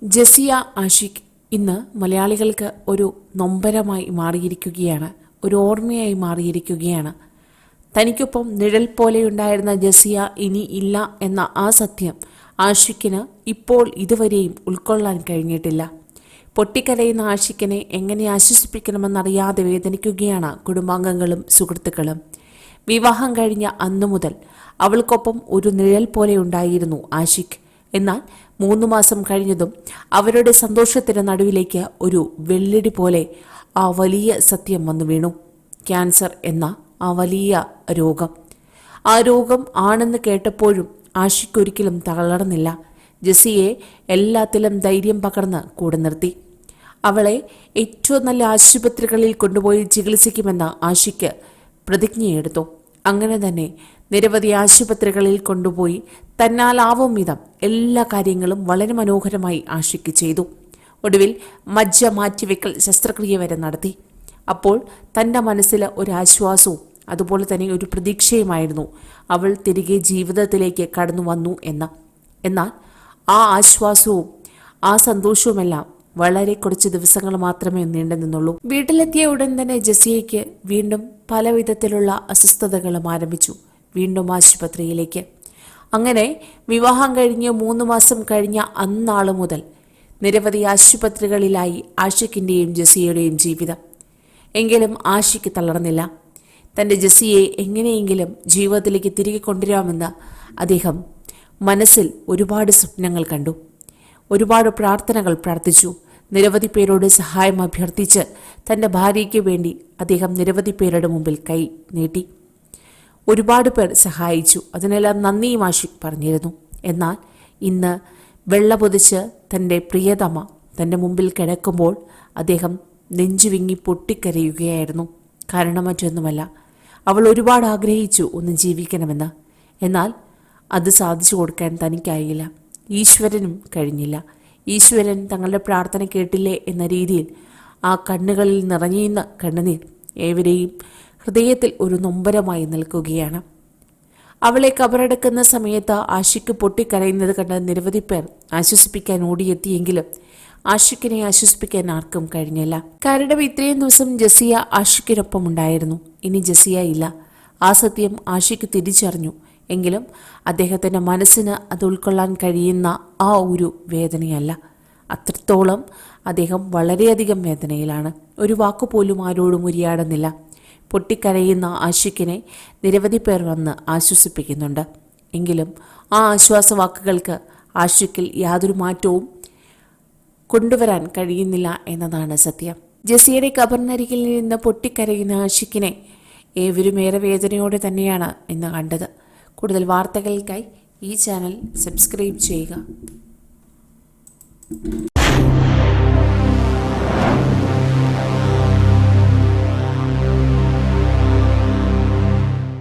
ജസിയ ആഷിഖ് ഇന്ന് മലയാളികൾക്ക് ഒരു നൊമ്പരമായി മാറിയിരിക്കുകയാണ്, ഒരു ഓർമ്മയായി മാറിയിരിക്കുകയാണ്. തനിക്കൊപ്പം നിഴൽ പോലെയുണ്ടായിരുന്ന ജസിയ ഇനി ഇല്ല എന്ന ആ സത്യം ആഷിഖിന് ഇപ്പോൾ ഇതുവരെയും ഉൾക്കൊള്ളാൻ കഴിഞ്ഞിട്ടില്ല. പൊട്ടിക്കരയുന്ന ആഷിഖിനെ എങ്ങനെ ആശ്വസിപ്പിക്കണമെന്നറിയാതെ വേദനിക്കുകയാണ് കുടുംബാംഗങ്ങളും സുഹൃത്തുക്കളും. വിവാഹം കഴിഞ്ഞ അന്നു മുതൽ അവൾക്കൊപ്പം ഒരു നിഴൽ പോലെ ഉണ്ടായിരുന്നു ആഷിഖ്. എന്നാൽ 3 മാസം കഴിഞ്ഞതും അവരുടെ സന്തോഷത്തിന് നടുവിലേക്ക് ഒരു വെള്ളിടി പോലെ ആ വലിയ സത്യം വന്നു വീണു. ക്യാൻസർ എന്ന ആ വലിയ രോഗം. ആ രോഗം ആണെന്ന് കേട്ടപ്പോഴും ആഷിഖ് ഒരിക്കലും തളർന്നില്ല. ജസിയെ എല്ലാത്തിലും ധൈര്യം പകർന്ന് കൂടെ നിർത്തി. അവളെ ഏറ്റവും നല്ല ആശുപത്രികളിൽ കൊണ്ടുപോയി ചികിത്സിക്കുമെന്ന് ആഷിഖ് പ്രതിജ്ഞയെടുത്തു. അങ്ങനെ തന്നെ നിരവധി ആശുപത്രികളിൽ കൊണ്ടുപോയി തന്നാലാവും വിധം എല്ലാ കാര്യങ്ങളും വളരെ മനോഹരമായി ആഷിഖ് ചെയ്തു. ഒടുവിൽ മജ്ജ മാറ്റിവെക്കൽ ശസ്ത്രക്രിയ വരെ നടത്തി. അപ്പോൾ തൻ്റെ മനസ്സിൽ ഒരാശ്വാസവും അതുപോലെ തന്നെ ഒരു പ്രതീക്ഷയുമായിരുന്നു അവൾ തിരികെ ജീവിതത്തിലേക്ക് കടന്നു വന്നു എന്ന്. എന്നാൽ ആ ആശ്വാസവും ആ സന്തോഷവുമെല്ലാം വളരെ കുറച്ച് ദിവസങ്ങൾ മാത്രമേ നീണ്ടു നിന്നുള്ളൂ. വീട്ടിലെത്തിയ ഉടൻ തന്നെ ജസിയയ്ക്ക് വീണ്ടും പല വിധത്തിലുള്ള അസ്വസ്ഥതകളും ആരംഭിച്ചു. വീണ്ടും ആശുപത്രിയിലേക്ക്. അങ്ങനെ വിവാഹം കഴിഞ്ഞ് 3 മാസം കഴിഞ്ഞ അന്നാള് മുതൽ നിരവധി ആശുപത്രികളിലായി ആഷിഖിൻ്റെയും ജസിയയുടെയും ജീവിതം. എങ്കിലും ആഷിഖ് തളർന്നില്ല. തൻ്റെ ജസിയെ എങ്ങനെയെങ്കിലും ജീവിതത്തിലേക്ക് തിരികെ കൊണ്ടുവരാമെന്ന് അദ്ദേഹം മനസ്സിൽ ഒരുപാട് സ്വപ്നങ്ങൾ കണ്ടു. ഒരുപാട് പ്രാർത്ഥനകൾ പ്രാർത്ഥിച്ചു. നിരവധി പേരോട് സഹായം അഭ്യർത്ഥിച്ച് തൻ്റെ ഭാര്യയ്ക്ക് വേണ്ടി അദ്ദേഹം നിരവധി പേരുടെ മുമ്പിൽ കൈ നീട്ടി. ഒരുപാട് പേർ സഹായിച്ചു. അതിനെല്ലാം നന്ദിയും ആഷിഖ് പറഞ്ഞിരുന്നു. എന്നാൽ ഇന്ന് വെള്ള പൊതിച്ച് തൻ്റെ പ്രിയതമ തൻ്റെ മുമ്പിൽ കിടക്കുമ്പോൾ അദ്ദേഹം നെഞ്ചുവിങ്ങി പൊട്ടിക്കരയുകയായിരുന്നു. കാരണം മറ്റൊന്നുമല്ല, അവൾ ഒരുപാട് ആഗ്രഹിച്ചു ഒന്ന് ജീവിക്കണമെന്ന്. എന്നാൽ അത് സാധിച്ചു കൊടുക്കാൻ തനിക്കായില്ല, ഈശ്വരനും കഴിഞ്ഞില്ല. ഈശ്വരൻ തങ്ങളുടെ പ്രാർത്ഥന കേട്ടില്ലേ എന്ന രീതിയിൽ ആ കണ്ണുകളിൽ നിറഞ്ഞിരുന്ന കണ്ണുനീർ ഏവരെയും ഹൃദയത്തിൽ ഒരു നൊമ്പരമായി നിൽക്കുകയാണ്. അവളെ കബറടക്കുന്ന സമയത്ത് ആഷിഖ് പൊട്ടിക്കരയുന്നത് കണ്ട് നിരവധി പേർ ആശ്വസിപ്പിക്കാൻ ഓടിയെത്തിയെങ്കിലും ആഷിഖിനെ ആശ്വസിപ്പിക്കാൻ ആർക്കും കഴിഞ്ഞില്ല. കാരണം ഇത്രയും ദിവസം ജസിയ ആഷിഖിനൊപ്പം ഉണ്ടായിരുന്നു. ഇനി ജസിയ ഇല്ല. ആ സത്യം ആഷിഖ് തിരിച്ചറിഞ്ഞു. എങ്കിലും അദ്ദേഹത്തിൻ്റെ മനസ്സിന് അത് ഉൾക്കൊള്ളാൻ കഴിയുന്ന ആ ഒരു വേദനയല്ല. അത്രത്തോളം അദ്ദേഹം വളരെയധികം വേദനയിലാണ്. ഒരു വാക്കുപോലും ആരോടും ഉരിയാടുന്നില്ല. പൊട്ടിക്കരയുന്ന ആഷിഖിനെ നിരവധി പേർ വന്ന് ആശ്വസിപ്പിക്കുന്നുണ്ട്. എങ്കിലും ആ ആശ്വാസവാക്കുകൾക്ക് ആഷിഖിൽ യാതൊരു മാറ്റവും കൊണ്ടുവരാൻ കഴിയുന്നില്ല എന്നതാണ് സത്യം. ജസിയുടെ ഖബറിനരികിൽ നിന്ന് പൊട്ടിക്കരയുന്ന ആഷിഖിനെ ഏവരും ഏറെ വേദനയോടെ തന്നെയാണ് ഇന്ന് കണ്ടത്. കൂടുതൽ വാർത്തകൾക്കായി ഈ ചാനൽ സബ്സ്ക്രൈബ് ചെയ്യുക.